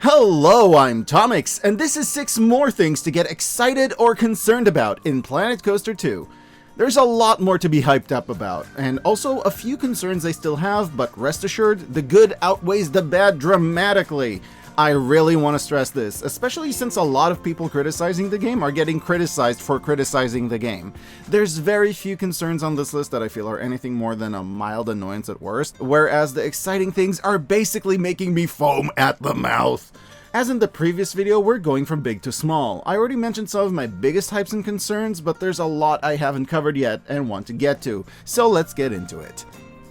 Hello, I'm Tomix, and this is 6 more things to get excited or concerned about in Planet Coaster 2. There's a lot more to be hyped up about, and also a few concerns I still have, but rest assured, the good outweighs the bad dramatically. I really want to stress this, especially since a lot of people criticizing the game are getting criticized for criticizing the game. There's very few concerns on this list that I feel are anything more than a mild annoyance at worst, whereas the exciting things are basically making me foam at the mouth. As in the previous video, we're going from big to small. I already mentioned some of my biggest hypes and concerns, but there's a lot I haven't covered yet and want to get to, so let's get into it.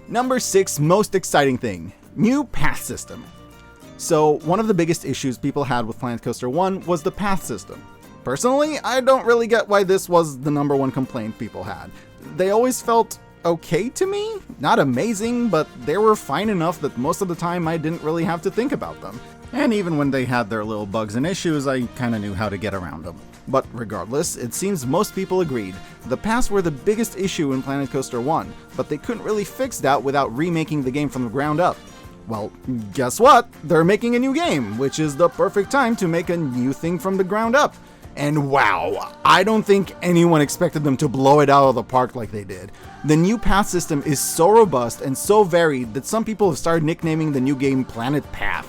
Number 6 most exciting thing, new path system. So, one of the biggest issues people had with Planet Coaster 1 was the path system. Personally, I don't really get why this was the number one complaint people had. They always felt okay to me, not amazing, but they were fine enough that most of the time I didn't really have to think about them. And even when they had their little bugs and issues, I kinda knew how to get around them. But regardless, it seems most people agreed. The paths were the biggest issue in Planet Coaster 1, but they couldn't really fix that without remaking the game from the ground up. Well, guess what? They're making a new game, which is the perfect time to make a new thing from the ground up. And wow, I don't think anyone expected them to blow it out of the park like they did. The new path system is so robust and so varied that some people have started nicknaming the new game Planet Path.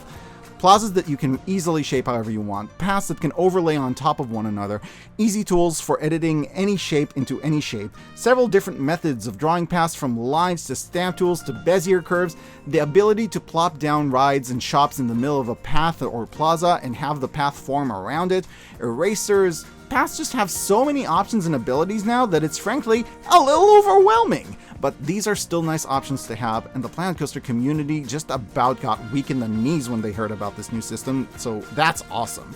Plazas that you can easily shape however you want, paths that can overlay on top of one another, easy tools for editing any shape into any shape, several different methods of drawing paths from lines to stamp tools to Bezier curves, the ability to plop down rides and shops in the middle of a path or plaza and have the path form around it, erasers. Paths just have so many options and abilities now that it's frankly a little overwhelming. But these are still nice options to have, and the Planet Coaster community just about got weak in the knees when they heard about this new system, so that's awesome.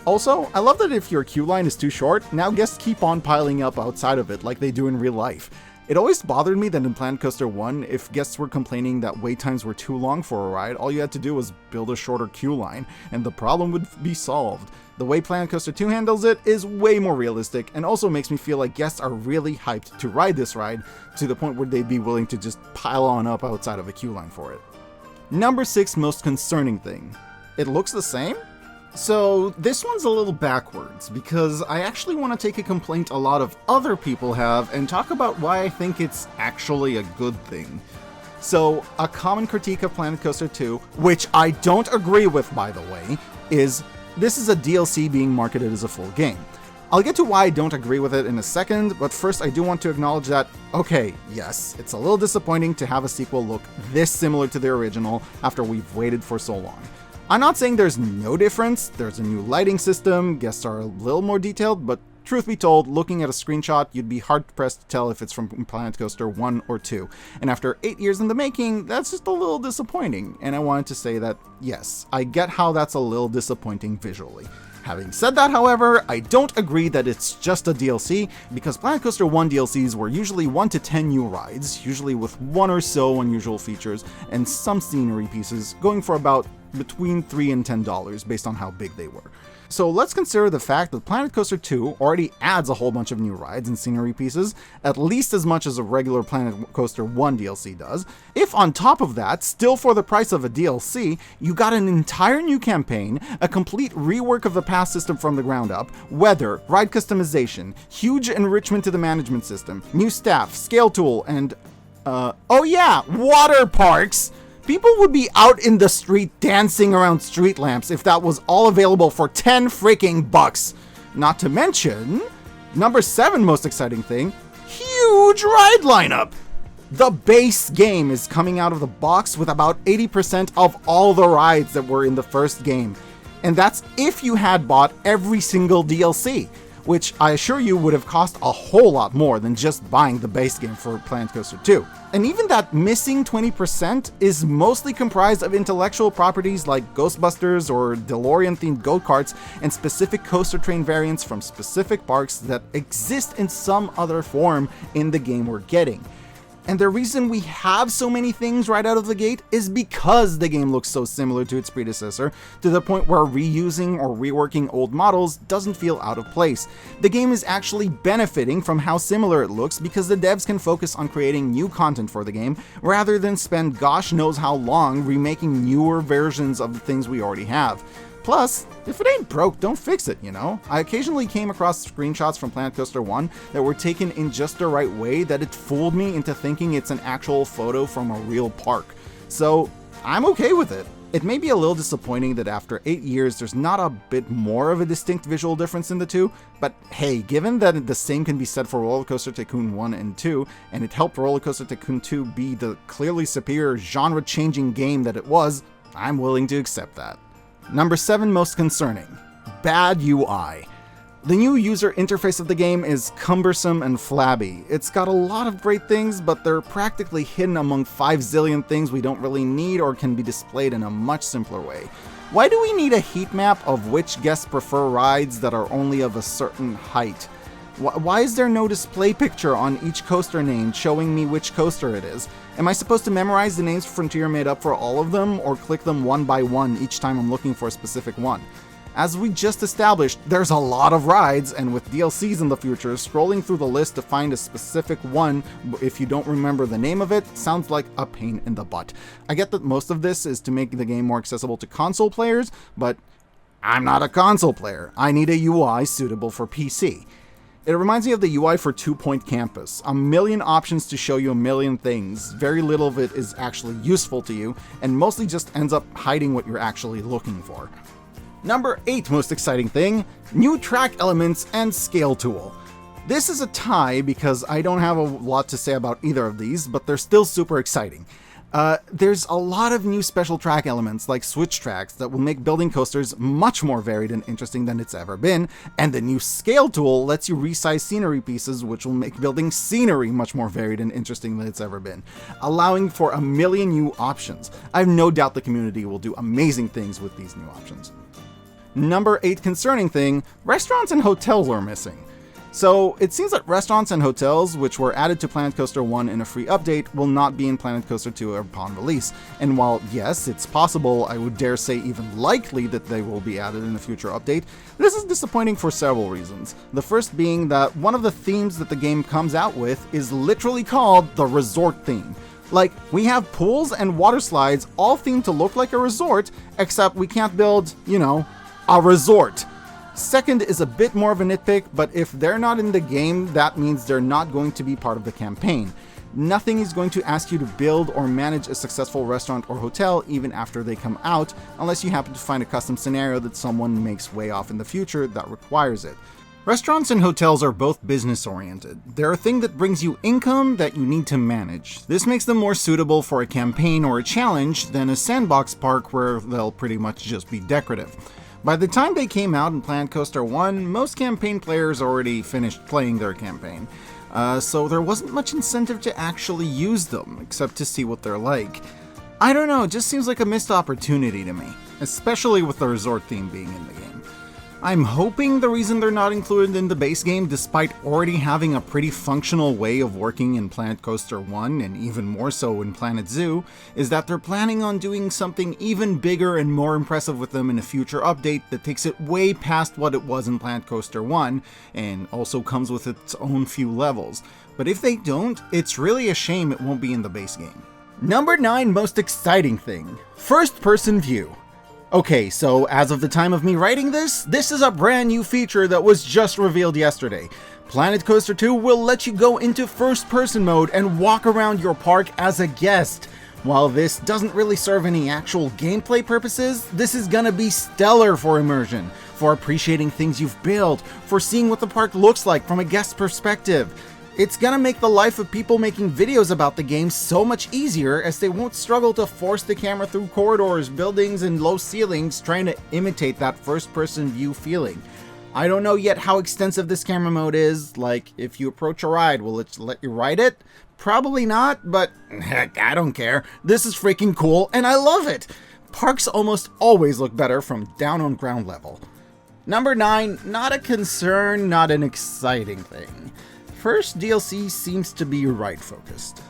Also, I love that if your queue line is too short, now guests keep on piling up outside of it like they do in real life. It always bothered me that in Planet Coaster 1, if guests were complaining that wait times were too long for a ride, all you had to do was build a shorter queue line, and the problem would be solved. The way Planet Coaster 2 handles it is way more realistic, and also makes me feel like guests are really hyped to ride this ride, to the point where they'd be willing to just pile on up outside of a queue line for it. Number 6 most concerning thing. It looks the same? So this one's a little backwards, because I actually want to take a complaint a lot of other people have and talk about why I think it's actually a good thing. So, a common critique of Planet Coaster 2, which I don't agree with by the way, is this is a DLC being marketed as a full game. I'll get to why I don't agree with it in a second, but first I do want to acknowledge that, okay, yes, it's a little disappointing to have a sequel look this similar to the original after we've waited for so long. I'm not saying there's no difference, there's a new lighting system, guests are a little more detailed, but truth be told, looking at a screenshot, you'd be hard-pressed to tell if it's from Planet Coaster 1 or 2. And after 8 years in the making, that's just a little disappointing. And I wanted to say that, yes, I get how that's a little disappointing visually. Having said that, however, I don't agree that it's just a DLC, because Planet Coaster 1 DLCs were usually 1 to 10 new rides, usually with 1 or so unusual features, and some scenery pieces, going for about between $3 and $10 based on how big they were. So let's consider the fact that Planet Coaster 2 already adds a whole bunch of new rides and scenery pieces, at least as much as a regular Planet Coaster 1 DLC does. If on top of that, still for the price of a DLC, you got an entire new campaign, a complete rework of the path system from the ground up, weather, ride customization, huge enrichment to the management system, new staff, scale tool, and oh yeah, water parks! People would be out in the street dancing around street lamps if that was all available for 10 freaking bucks. Not to mention, number 7 most exciting thing, huge ride lineup. The base game is coming out of the box with about 80% of all the rides that were in the first game. And that's if you had bought every single DLC, which I assure you would have cost a whole lot more than just buying the base game for Planet Coaster 2. And even that missing 20% is mostly comprised of intellectual properties like Ghostbusters or DeLorean-themed go-karts and specific coaster train variants from specific parks that exist in some other form in the game we're getting. And the reason we have so many things right out of the gate is because the game looks so similar to its predecessor, to the point where reusing or reworking old models doesn't feel out of place. The game is actually benefiting from how similar it looks because the devs can focus on creating new content for the game, rather than spend gosh knows how long remaking newer versions of the things we already have. Plus, if it ain't broke, don't fix it, you know? I occasionally came across screenshots from Planet Coaster 1 that were taken in just the right way that it fooled me into thinking it's an actual photo from a real park. So, I'm okay with it. It may be a little disappointing that after 8 years there's not a bit more of a distinct visual difference in the two, but hey, given that the same can be said for Roller Coaster Tycoon 1 and 2, and it helped Roller Coaster Tycoon 2 be the clearly superior genre-changing game that it was, I'm willing to accept that. Number 7 most concerning, bad UI. The new user interface of the game is cumbersome and flabby. It's got a lot of great things, but they're practically hidden among 5 zillion things we don't really need or can be displayed in a much simpler way. Why do we need a heat map of which guests prefer rides that are only of a certain height? Why is there no display picture on each coaster name showing me which coaster it is? Am I supposed to memorize the names Frontier made up for all of them, or click them one by one each time I'm looking for a specific one? As we just established, there's a lot of rides, and with DLCs in the future, scrolling through the list to find a specific one, if you don't remember the name of it, sounds like a pain in the butt. I get that most of this is to make the game more accessible to console players, but I'm not a console player. I need a UI suitable for PC. It reminds me of the UI for Two Point Campus. A million options to show you a million things. Very little of it is actually useful to you, and mostly just ends up hiding what you're actually looking for. Number 8 most exciting thing, new track elements and scale tool. This is a tie because I don't have a lot to say about either of these, but they're still super exciting. There's a lot of new special track elements like switch tracks that will make building coasters much more varied and interesting than it's ever been, and the new scale tool lets you resize scenery pieces, which will make building scenery much more varied and interesting than it's ever been, allowing for a million new options. I have no doubt the community will do amazing things with these new options. Number 8 concerning thing, restaurants and hotels are missing. So, it seems that restaurants and hotels, which were added to Planet Coaster 1 in a free update, will not be in Planet Coaster 2 upon release. And while, yes, it's possible, I would dare say even likely that they will be added in a future update, this is disappointing for several reasons. The first being that one of the themes that the game comes out with is literally called the resort theme. Like, we have pools and water slides all themed to look like a resort, except we can't build, a resort. Second is a bit more of a nitpick, but if they're not in the game, that means they're not going to be part of the campaign. Nothing is going to ask you to build or manage a successful restaurant or hotel even after they come out, unless you happen to find a custom scenario that someone makes way off in the future that requires it. Restaurants and hotels are both business-oriented. They're a thing that brings you income that you need to manage. This makes them more suitable for a campaign or a challenge than a sandbox park where they'll pretty much just be decorative. By the time they came out in Planet Coaster 1, most campaign players already finished playing their campaign, so there wasn't much incentive to actually use them, except to see what they're like. I don't know, it just seems like a missed opportunity to me, especially with the resort theme being in the game. I'm hoping the reason they're not included in the base game, despite already having a pretty functional way of working in Planet Coaster 1, and even more so in Planet Zoo, is that they're planning on doing something even bigger and more impressive with them in a future update that takes it way past what it was in Planet Coaster 1, and also comes with its own few levels. But if they don't, it's really a shame it won't be in the base game. Number 9 most exciting thing, first-person view. Okay, so as of the time of me writing this is a brand new feature that was just revealed yesterday. Planet Coaster 2 will let you go into first-person mode and walk around your park as a guest. While this doesn't really serve any actual gameplay purposes, this is gonna be stellar for immersion, for appreciating things you've built, for seeing what the park looks like from a guest perspective. It's gonna make the life of people making videos about the game so much easier, as they won't struggle to force the camera through corridors, buildings, and low ceilings trying to imitate that first-person view feeling. I don't know yet how extensive this camera mode is, like if you approach a ride, will it let you ride it? Probably not, but heck, I don't care. This is freaking cool, and I love it! Parks almost always look better from down on ground level. Number 9, not a concern, not an exciting thing. First, DLC seems to be ride-focused.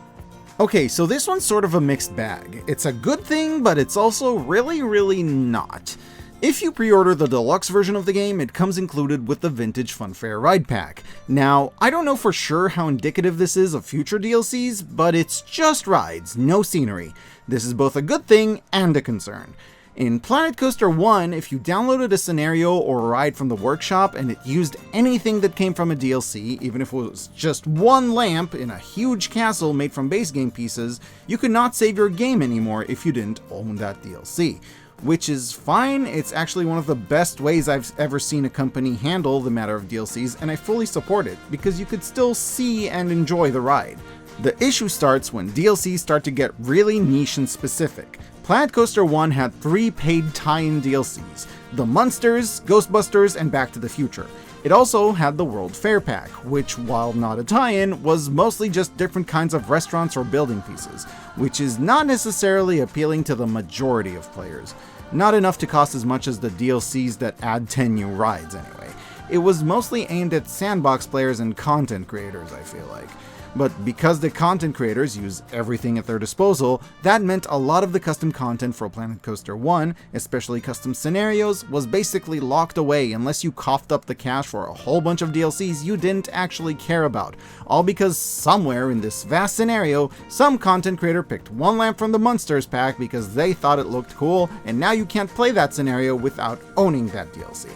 Okay, so this one's sort of a mixed bag. It's a good thing, but it's also really not. If you pre-order the deluxe version of the game, it comes included with the Vintage Funfair Ride Pack. Now, I don't know for sure how indicative this is of future DLCs, but it's just rides, no scenery. This is both a good thing and a concern. In Planet Coaster 1, if you downloaded a scenario or a ride from the workshop and it used anything that came from a DLC, even if it was just one lamp in a huge castle made from base game pieces, you could not save your game anymore if you didn't own that DLC. Which is fine. It's actually one of the best ways I've ever seen a company handle the matter of DLCs, and I fully support it, because you could still see and enjoy the ride. The issue starts when DLCs start to get really niche and specific. Planet Coaster 1 had 3 paid tie-in DLCs, the Munsters, Ghostbusters, and Back to the Future. It also had the World Fair Pack, which, while not a tie-in, was mostly just different kinds of restaurants or building pieces, which is not necessarily appealing to the majority of players. Not enough to cost as much as the DLCs that add 10 new rides anyway. It was mostly aimed at sandbox players and content creators, I feel like. But because the content creators use everything at their disposal, that meant a lot of the custom content for Planet Coaster 1, especially custom scenarios, was basically locked away unless you coughed up the cash for a whole bunch of DLCs you didn't actually care about. All because somewhere in this vast scenario, some content creator picked one lamp from the Munsters pack because they thought it looked cool, and now you can't play that scenario without owning that DLC.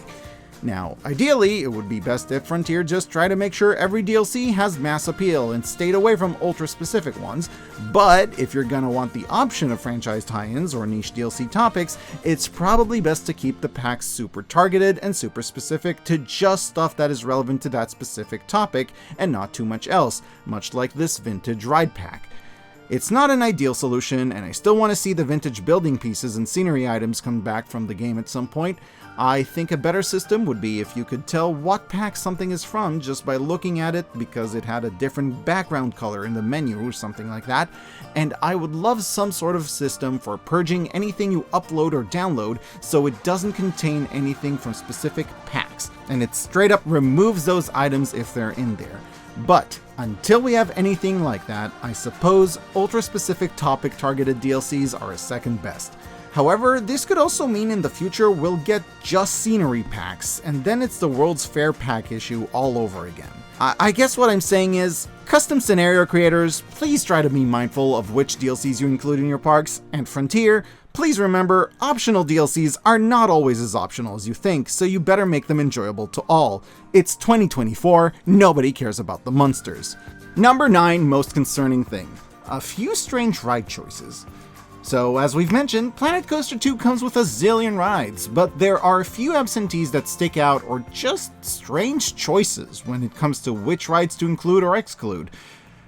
Now, ideally, it would be best if Frontier just tried to make sure every DLC has mass appeal and stayed away from ultra-specific ones, but if you're gonna want the option of franchise tie-ins or niche DLC topics, it's probably best to keep the packs super targeted and super specific to just stuff that is relevant to that specific topic and not too much else, much like this vintage ride pack. It's not an ideal solution, and I still want to see the vintage building pieces and scenery items come back from the game at some point. I think a better system would be if you could tell what pack something is from just by looking at it because it had a different background color in the menu or something like that, and I would love some sort of system for purging anything you upload or download so it doesn't contain anything from specific packs, and it straight up removes those items if they're in there. But until we have anything like that, I suppose ultra-specific topic-targeted DLCs are a second best. However, this could also mean in the future we'll get just scenery packs, and then it's the World's Fair pack issue all over again. I guess what I'm saying is, custom scenario creators, please try to be mindful of which DLCs you include in your parks, and Frontier, please remember, optional DLCs are not always as optional as you think, so you better make them enjoyable to all. It's 2024, nobody cares about the Munsters. Number 9 most concerning thing. A few strange ride choices. So, as we've mentioned, Planet Coaster 2 comes with a zillion rides, but there are a few absentees that stick out or just strange choices when it comes to which rides to include or exclude.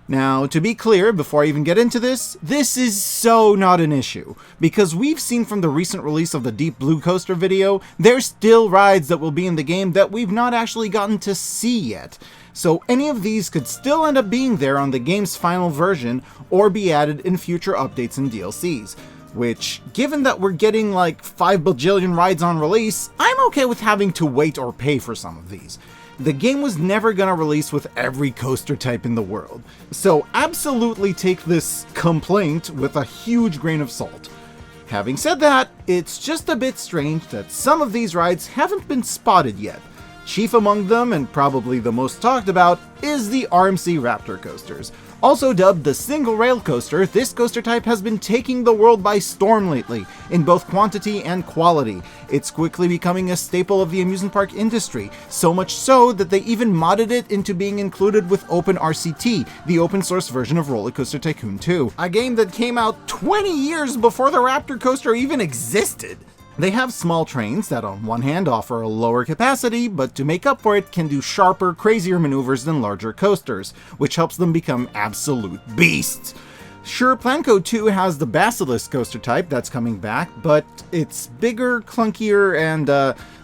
Now, to be clear, before I even get into this is so not an issue, because we've seen from the recent release of the Deep Blue Coaster video, there's still rides that will be in the game that we've not actually gotten to see yet. So any of these could still end up being there on the game's final version, or be added in future updates and DLCs. Which, given that we're getting like 5 bajillion rides on release, I'm okay with having to wait or pay for some of these. The game was never gonna release with every coaster type in the world, so absolutely take this complaint with a huge grain of salt. Having said that, it's just a bit strange that some of these rides haven't been spotted yet. Chief among them, and probably the most talked about, is the RMC Raptor coasters. Also dubbed the single rail coaster, this coaster type has been taking the world by storm lately, in both quantity and quality. It's quickly becoming a staple of the amusement park industry, so much so that they even modded it into being included with OpenRCT, the open source version of Roller Coaster Tycoon 2, a game that came out 20 years before the Raptor coaster even existed. They have small trains that on one hand offer a lower capacity, but to make up for it can do sharper, crazier maneuvers than larger coasters, which helps them become absolute beasts. Sure, Planco 2 has the Basilisk coaster type that's coming back, but it's bigger, clunkier, and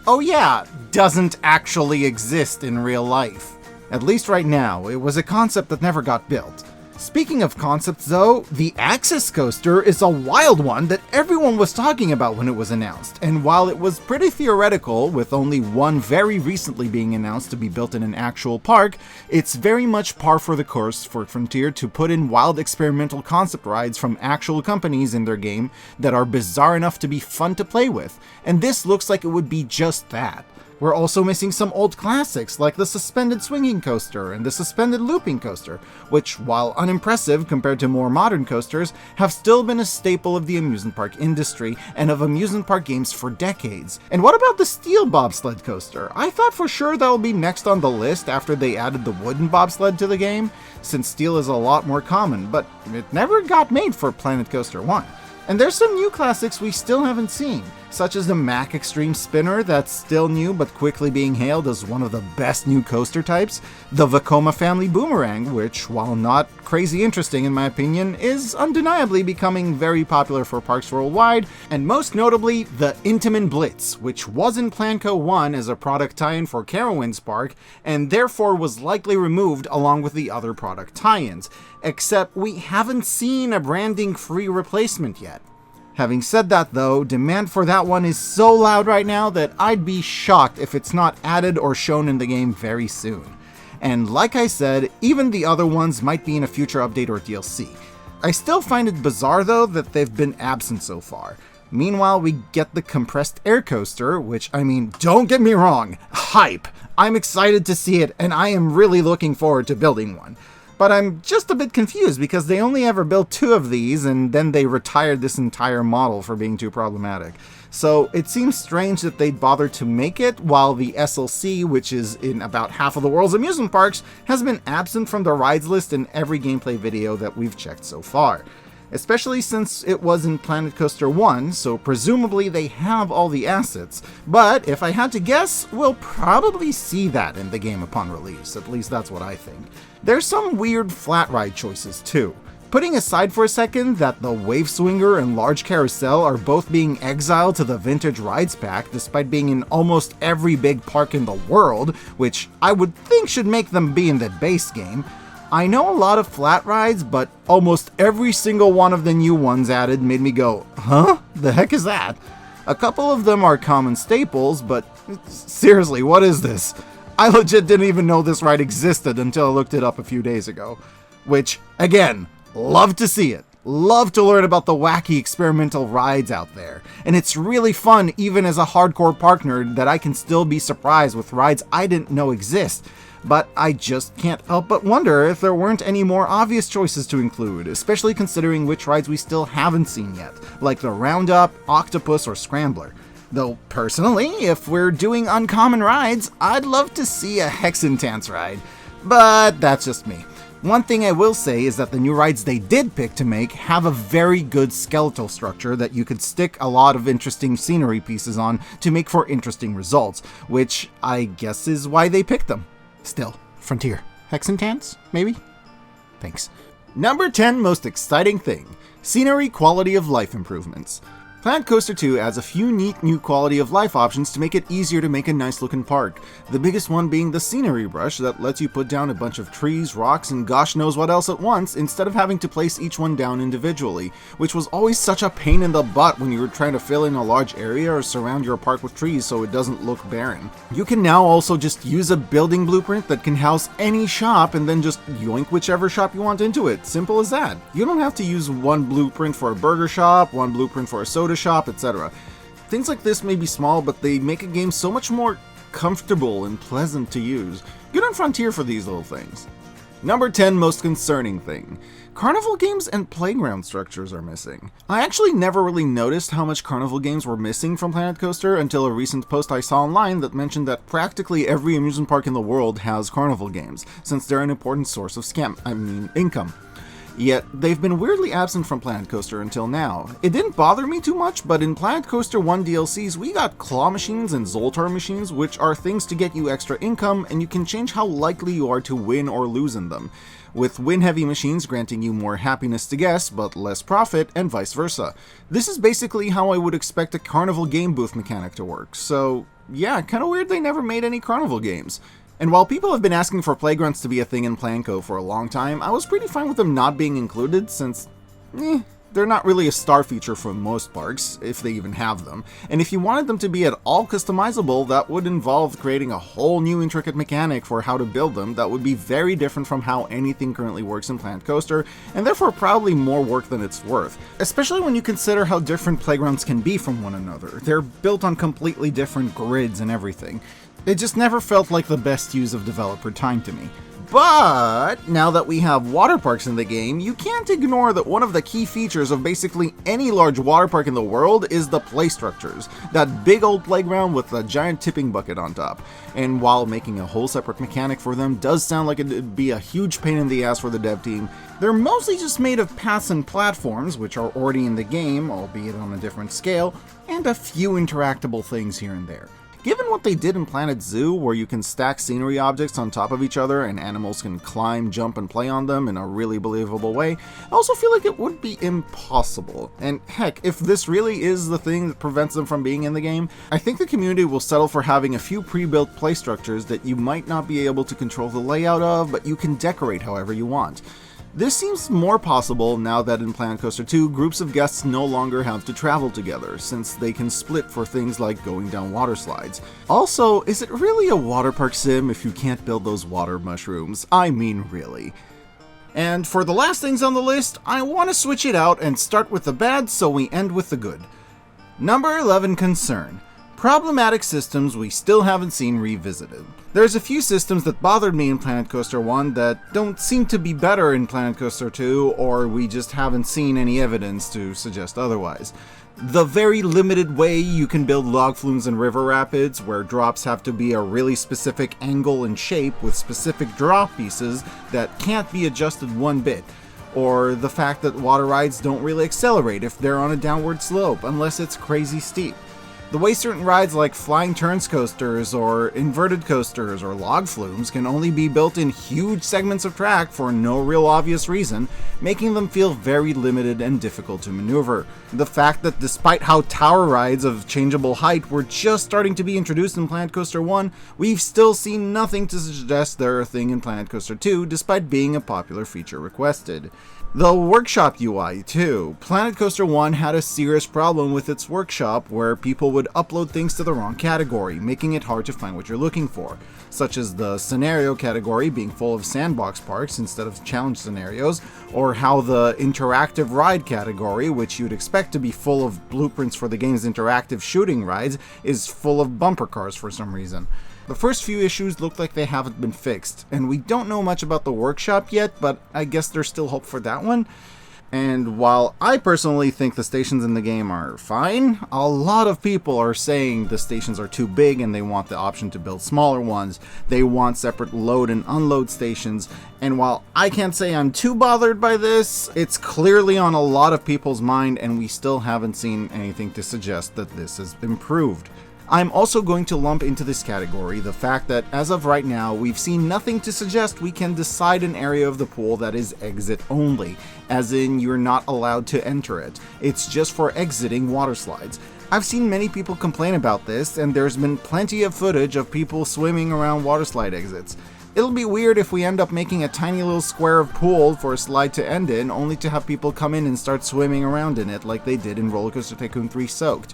oh yeah, doesn't actually exist in real life. At least right now, it was a concept that never got built. Speaking of concepts though, the Axis coaster is a wild one that everyone was talking about when it was announced, and while it was pretty theoretical, with only one very recently being announced to be built in an actual park, it's very much par for the course for Frontier to put in wild experimental concept rides from actual companies in their game that are bizarre enough to be fun to play with, and this looks like it would be just that. We're also missing some old classics like the suspended swinging coaster and the suspended looping coaster, which, while unimpressive compared to more modern coasters, have still been a staple of the amusement park industry and of amusement park games for decades. And what about the steel bobsled coaster? I thought for sure that would be next on the list after they added the wooden bobsled to the game, since steel is a lot more common, but it never got made for Planet Coaster 1. And there's some new classics we still haven't seen, such as the Mack Extreme Spinner that's still new but quickly being hailed as one of the best new coaster types, the Vekoma Family Boomerang, which, while not crazy interesting in my opinion, is undeniably becoming very popular for parks worldwide, and most notably, the Intamin Blitz, which was in Planco 1 as a product tie-in for Carowinds Park, and therefore was likely removed along with the other product tie-ins, except we haven't seen a branding-free replacement yet. Having said that though, demand for that one is so loud right now that I'd be shocked if it's not added or shown in the game very soon. And like I said, even the other ones might be in a future update or DLC. I still find it bizarre though that they've been absent so far. Meanwhile, we get the compressed air coaster, which, I mean, don't get me wrong, hype! I'm excited to see it and I am really looking forward to building one. But I'm just a bit confused because they only ever built 2 of these and then they retired this entire model for being too problematic. So it seems strange that they'd bother to make it while the SLC, which is in about half of the world's amusement parks, has been absent from the rides list in every gameplay video that we've checked so far. Especially since it was in Planet Coaster 1, so presumably they have all the assets. But if I had to guess, we'll probably see that in the game upon release, at least that's what I think. There's some weird flat ride choices too. Putting aside for a second that the Wave Swinger and Large Carousel are both being exiled to the Vintage Rides pack despite being in almost every big park in the world, which I would think should make them be in the base game, I know a lot of flat rides, but almost every single one of the new ones added made me go, huh? The heck is that? A couple of them are common staples, but seriously, what is this? I legit didn't even know this ride existed until I looked it up a few days ago. Which, again, love to see it. Love to learn about the wacky experimental rides out there. And it's really fun, even as a hardcore park nerd, that I can still be surprised with rides I didn't know exist. But I just can't help but wonder if there weren't any more obvious choices to include, especially considering which rides we still haven't seen yet, like the Roundup, Octopus, or Scrambler. Though, personally, if we're doing uncommon rides, I'd love to see a Hexentance ride. But that's just me. One thing I will say is that the new rides they did pick to make have a very good skeletal structure that you could stick a lot of interesting scenery pieces on to make for interesting results, which I guess is why they picked them. Still, Frontier. Hexentance, maybe? Thanks. Number 10 most exciting thing. Scenery quality of life improvements. Planet Coaster 2 adds a few neat new quality of life options to make it easier to make a nice looking park. The biggest one being the scenery brush that lets you put down a bunch of trees, rocks, and gosh knows what else at once instead of having to place each one down individually, which was always such a pain in the butt when you were trying to fill in a large area or surround your park with trees so it doesn't look barren. You can now also just use a building blueprint that can house any shop and then just yoink whichever shop you want into it. Simple as that. You don't have to use one blueprint for a burger shop, one blueprint for a soda shop, etc. Things like this may be small, but they make a game so much more comfortable and pleasant to use. Good on Frontier for these little things. Number 10 most concerning thing. Carnival games and playground structures are missing. I actually never really noticed how much carnival games were missing from Planet Coaster until a recent post I saw online that mentioned that practically every amusement park in the world has carnival games, since they're an important source of income. Yet, they've been weirdly absent from Planet Coaster until now. It didn't bother me too much, but in Planet Coaster 1 DLCs, we got claw machines and Zoltar machines, which are things to get you extra income, and you can change how likely you are to win or lose in them, with win-heavy machines granting you more happiness to guess, but less profit, and vice versa. This is basically how I would expect a carnival game booth mechanic to work, so yeah, kinda weird they never made any carnival games. And while people have been asking for playgrounds to be a thing in Planco for a long time, I was pretty fine with them not being included since, they're not really a star feature for most parks, if they even have them. And if you wanted them to be at all customizable, that would involve creating a whole new intricate mechanic for how to build them that would be very different from how anything currently works in Planet Coaster, and therefore probably more work than it's worth. Especially when you consider how different playgrounds can be from one another. They're built on completely different grids and everything. It just never felt like the best use of developer time to me. But now that we have water parks in the game, you can't ignore that one of the key features of basically any large water park in the world is the play structures. That big old playground with a giant tipping bucket on top. And while making a whole separate mechanic for them does sound like it'd be a huge pain in the ass for the dev team, they're mostly just made of paths and platforms, which are already in the game, albeit on a different scale, and a few interactable things here and there. Given what they did in Planet Zoo, where you can stack scenery objects on top of each other and animals can climb, jump, and play on them in a really believable way, I also feel like it would be impossible. And heck, if this really is the thing that prevents them from being in the game, I think the community will settle for having a few pre-built play structures that you might not be able to control the layout of, but you can decorate however you want. This seems more possible now that in Planet Coaster 2, groups of guests no longer have to travel together, since they can split for things like going down water slides. Also, is it really a water park sim if you can't build those water mushrooms? I mean, really. And for the last things on the list, I want to switch it out and start with the bad so we end with the good. Number 11 concern. Problematic systems we still haven't seen revisited. There's a few systems that bothered me in Planet Coaster 1 that don't seem to be better in Planet Coaster 2, or we just haven't seen any evidence to suggest otherwise. The very limited way you can build log flumes in river rapids, where drops have to be a really specific angle and shape with specific drop pieces that can't be adjusted one bit. Or the fact that water rides don't really accelerate if they're on a downward slope, unless it's crazy steep. The way certain rides like flying turns coasters or inverted coasters or log flumes can only be built in huge segments of track for no real obvious reason, making them feel very limited and difficult to maneuver. The fact that despite how tower rides of changeable height were just starting to be introduced in Planet Coaster 1, we've still seen nothing to suggest they're a thing in Planet Coaster 2, despite being a popular feature requested. The workshop UI, too. Planet Coaster 1 had a serious problem with its workshop where people would upload things to the wrong category, making it hard to find what you're looking for, such as the scenario category being full of sandbox parks instead of challenge scenarios, or how the interactive ride category, which you'd expect to be full of blueprints for the game's interactive shooting rides, is full of bumper cars for some reason. The first few issues look like they haven't been fixed, and we don't know much about the workshop yet, but I guess there's still hope for that one. And while I personally think the stations in the game are fine, a lot of people are saying the stations are too big and they want the option to build smaller ones. They want separate load and unload stations, and while I can't say I'm too bothered by this, it's clearly on a lot of people's mind and we still haven't seen anything to suggest that this has improved. I'm also going to lump into this category the fact that as of right now, we've seen nothing to suggest we can decide an area of the pool that is exit only, as in you're not allowed to enter it. It's just for exiting water slides. I've seen many people complain about this, and there's been plenty of footage of people swimming around water slide exits. It'll be weird if we end up making a tiny little square of pool for a slide to end in, only to have people come in and start swimming around in it like they did in Roller Coaster Tycoon 3 Soaked.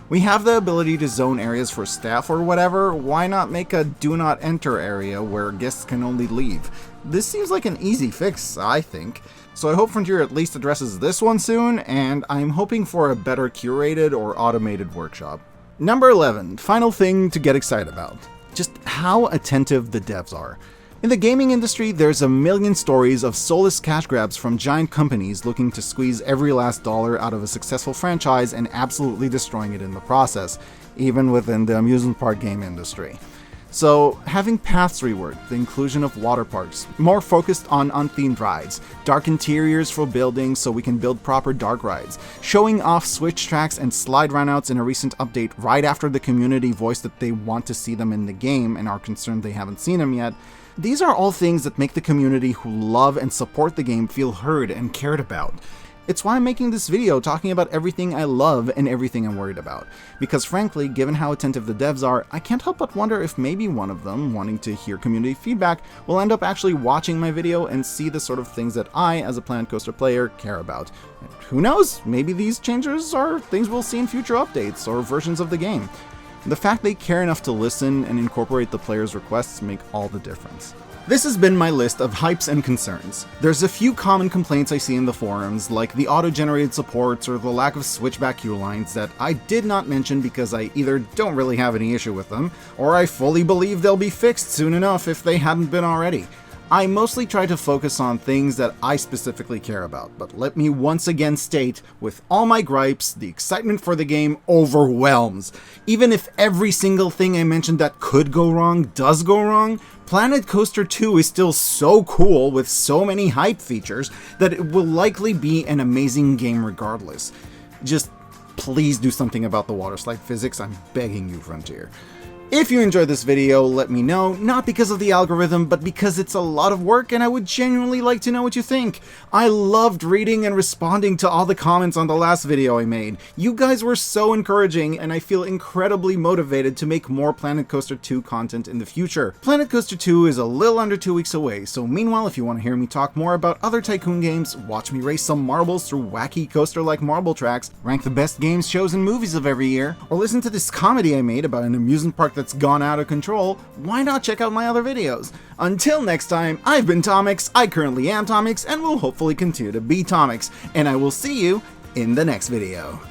We have the ability to zone areas for staff or whatever, why not make a do not enter area where guests can only leave? This seems like an easy fix, I think. So I hope Frontier at least addresses this one soon, and I'm hoping for a better curated or automated workshop. Number 11, final thing to get excited about. Just how attentive the devs are. In the gaming industry, there's a million stories of soulless cash grabs from giant companies looking to squeeze every last dollar out of a successful franchise and absolutely destroying it in the process, even within the amusement park game industry. So, having paths reworked, the inclusion of water parks, more focused on unthemed rides, dark interiors for buildings so we can build proper dark rides, showing off switch tracks and slide runouts in a recent update right after the community voiced that they want to see them in the game and are concerned they haven't seen them yet. These are all things that make the community who love and support the game feel heard and cared about. It's why I'm making this video talking about everything I love and everything I'm worried about. Because frankly, given how attentive the devs are, I can't help but wonder if maybe one of them, wanting to hear community feedback, will end up actually watching my video and see the sort of things that I, as a Planet Coaster player, care about. And who knows, maybe these changes are things we'll see in future updates or versions of the game. The fact they care enough to listen and incorporate the players' requests make all the difference. This has been my list of hypes and concerns. There's a few common complaints I see in the forums, like the auto-generated supports or the lack of switchback queue lines that I did not mention because I either don't really have any issue with them, or I fully believe they'll be fixed soon enough if they hadn't been already. I mostly try to focus on things that I specifically care about, but let me once again state, with all my gripes, the excitement for the game overwhelms. Even if every single thing I mentioned that could go wrong does go wrong, Planet Coaster 2 is still so cool with so many hype features that it will likely be an amazing game regardless. Just please do something about the water slide physics, I'm begging you, Frontier. If you enjoyed this video, let me know, not because of the algorithm, but because it's a lot of work and I would genuinely like to know what you think. I loved reading and responding to all the comments on the last video I made. You guys were so encouraging and I feel incredibly motivated to make more Planet Coaster 2 content in the future. Planet Coaster 2 is a little under 2 weeks away, so meanwhile if you want to hear me talk more about other Tycoon games, watch me race some marbles through wacky coaster-like marble tracks, rank the best games, shows, and movies of every year, or listen to this comedy I made about an amusement park that's gone out of control, why not check out my other videos? Until next time, I've been Tomix, I currently am Tomix, and will hopefully continue to be Tomix, and I will see you in the next video.